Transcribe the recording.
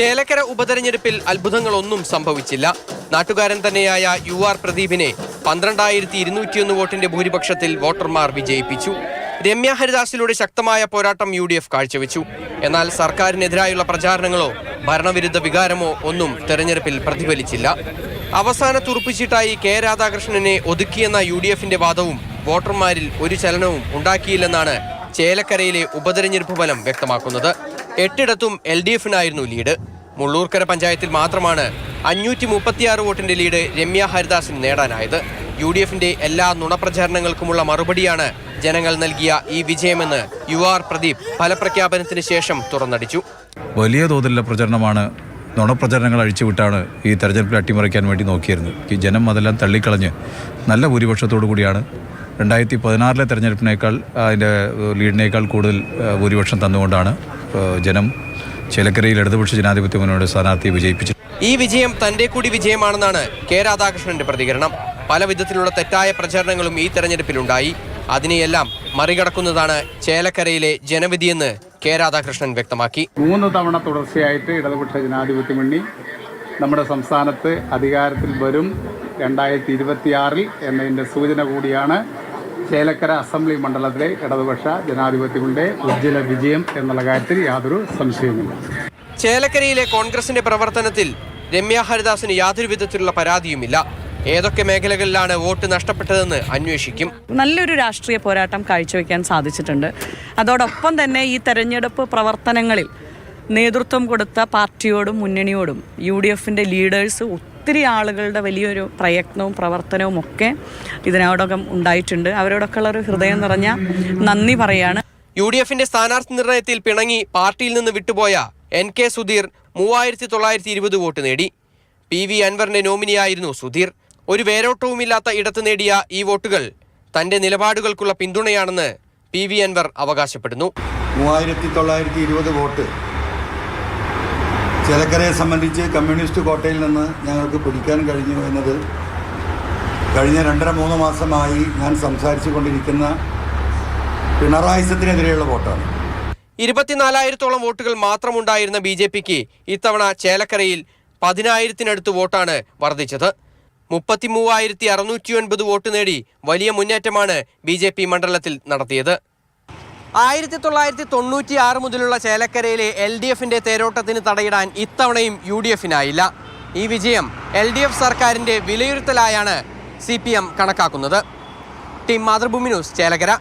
ചേലക്കര ഉപതെരഞ്ഞെടുപ്പിൽ അത്ഭുതങ്ങളൊന്നും സംഭവിച്ചില്ല. നാട്ടുകാരൻ തന്നെയായ UR പ്രദീപിനെ 12,201 വോട്ടിന്റെ ഭൂരിപക്ഷത്തിൽ വോട്ടർമാർ വിജയിപ്പിച്ചു. രമ്യ ഹരിദാസിലൂടെ ശക്തമായ പോരാട്ടം UDF കാഴ്ചവെച്ചു. എന്നാൽ സർക്കാരിനെതിരായുള്ള പ്രചാരണങ്ങളോ ഭരണവിരുദ്ധ വികാരമോ ഒന്നും തെരഞ്ഞെടുപ്പിൽ പ്രതിഫലിച്ചില്ല. അവസാന തുറുപ്പിച്ചിട്ടായി K രാധാകൃഷ്ണനെ ഒതുക്കിയെന്ന UDFന്റെ വാദവും വോട്ടർമാരിൽ ഒരു ചലനവും ഉണ്ടാക്കിയില്ലെന്നാണ് ചേലക്കരയിലെ ഉപതെരഞ്ഞെടുപ്പ് ഫലം വ്യക്തമാക്കുന്നത്. 8ഇടത്തും LDFനായിരുന്നു ലീഡ്. മുള്ളൂർക്കര പഞ്ചായത്തിൽ മാത്രമാണ് 536 വോട്ടിന്റെ ലീഡ് രമ്യ ഹരിദാസിന് നേടാനായത്. UDFന്റെ എല്ലാ നുണപ്രചാരണങ്ങൾക്കുമുള്ള മറുപടിയാണ് ജനങ്ങൾ നൽകിയ ഈ വിജയമെന്ന് UR പ്രദീപ് ഫലപ്രഖ്യാപനത്തിന് ശേഷം തുറന്നടിച്ചു. വലിയ തോതിലുള്ള പ്രചരണമാണ്, നുണപ്രചരണങ്ങൾ അഴിച്ചുവിട്ടാണ് ഈ തെരഞ്ഞെടുപ്പിൽ അട്ടിമറിക്കാൻ വേണ്ടി നോക്കിയിരുന്നത്. ഈ ജനം അതെല്ലാം തള്ളിക്കളഞ്ഞ് നല്ല ഭൂരിപക്ഷത്തോടു കൂടിയാണ് 2016 തെരഞ്ഞെടുപ്പിനേക്കാൾ അതിൻ്റെ ലീഡിനേക്കാൾ കൂടുതൽ ഭൂരിപക്ഷം തന്നുകൊണ്ടാണ് ജനം ചേലക്കരയിൽ ഇടതുപക്ഷ ജനാധിപത്യ മുന്നണിയുടെ സ്ഥാനാർത്ഥിയെ വിജയിപ്പിച്ചത്. ഈ വിജയം തന്റെ കൂടി വിജയമാണെന്നാണ് K രാധാകൃഷ്ണന്റെ പ്രതികരണം. പല വിധത്തിലുള്ള തെറ്റായ പ്രചാരണങ്ങളും ഈ തെരഞ്ഞെടുപ്പിലുണ്ടായി. അതിനെയെല്ലാം മറികടക്കുന്നതാണ് ചേലക്കരയിലെ ജനവിധിയെന്ന് K രാധാകൃഷ്ണൻ വ്യക്തമാക്കി. 3 തവണ തുടർച്ചയായിട്ട് ഇടതുപക്ഷ ജനാധിപത്യ മുന്നണി നമ്മുടെ സംസ്ഥാനത്ത് അധികാരത്തിൽ വരും 2026 എന്നതിൻ്റെ സൂചന കൂടിയാണ് ചേലക്കര അസംബ്ലി മണ്ഡലത്തിലെ ഇടതുപക്ഷ ജനാധിപത്യത്തിന്റെ ഉജ്ജ്വല വിജയം എന്നുള്ള കാര്യത്തിൽ യാതൊരു സംശയവുമില്ല. ചേലക്കരയിലെ കോൺഗ്രസിന്റെ പ്രവർത്തനത്തിൽ രമ്യ ഹരിദാസിന് യാതൊരു വിധത്തിലുള്ള പരാതിയുമില്ല. ഏതൊക്കെ മേഖലകളിലാണ് വോട്ട് നഷ്ടപ്പെട്ടതെന്ന് അന്വേഷിക്കും. നല്ലൊരു രാഷ്ട്രീയ പോരാട്ടം കാഴ്ചവെക്കാൻ സാധിച്ചിട്ടുണ്ട്. അതോടൊപ്പം തന്നെ ഈ തെരഞ്ഞെടുപ്പ് പ്രവർത്തനങ്ങളിൽ നേതൃത്വം കൊടുത്ത പാർട്ടിയോടും മുന്നണിയോടും UDFന്റെ ലീഡേഴ്സ് ഒത്തിരി ആളുകളുടെ വലിയൊരു പ്രയത്നവും പ്രവർത്തനവും ഒക്കെ ഇതിനോടകം ഉണ്ടായിട്ടുണ്ട്. അവരോടൊക്കെ ഉള്ളൊരു ഹൃദയം നിറഞ്ഞ നന്ദി പറയാണ്. UDFന്റെ സ്ഥാനാർത്ഥി നിർണയത്തിൽ പിണങ്ങി പാർട്ടിയിൽ നിന്ന് വിട്ടുപോയ NK സുധീർ 3920 വോട്ട് നേടി. PV അൻവറിന്റെ നോമിനിയായിരുന്നു സുധീർ. ഒരു വേരോട്ടവുമില്ലാത്ത ഇടത്ത് നേടിയ ഈ വോട്ടുകൾ തന്റെ നിലപാടുകൾക്കുള്ള പിന്തുണയാണെന്ന് PV അൻവർ അവകാശപ്പെടുന്നു. 3920 വോട്ട് ചേലക്കരയെ സംബന്ധിച്ച് കമ്മ്യൂണിസ്റ്റ് കോട്ടയിൽ നിന്ന് ഞങ്ങൾക്ക് പിടിക്കാൻ കഴിഞ്ഞു എന്നത് കഴിഞ്ഞ 2.5-3 മാസമായി ഞാൻ സംസാരിച്ചു കൊണ്ടിരിക്കുന്ന പിണറായിസത്തിനെതിരെയുള്ള വോട്ടാണ്. 24,000-ഓളം വോട്ടുകൾ മാത്രമുണ്ടായിരുന്ന BJPക്ക് ഇത്തവണ ചേലക്കരയിൽ 10,000-നടുത്ത് വോട്ടാണ് വർദ്ധിച്ചത്. 33,609 വോട്ട് നേടി വലിയ മുന്നേറ്റമാണ് BJP മണ്ഡലത്തിൽ നടത്തിയത്. 1996 മുതലുള്ള ചേലക്കരയിലെ LDFന്റെ തേരോട്ടത്തിന് തടയിടാൻ ഇത്തവണയും UDFനായില്ല. ഈ വിജയം LDF സർക്കാരിന്റെ വിലയിരുത്തലായാണ് CPM കണക്കാക്കുന്നത്. Team Mathrubhumi news, Chelakkara.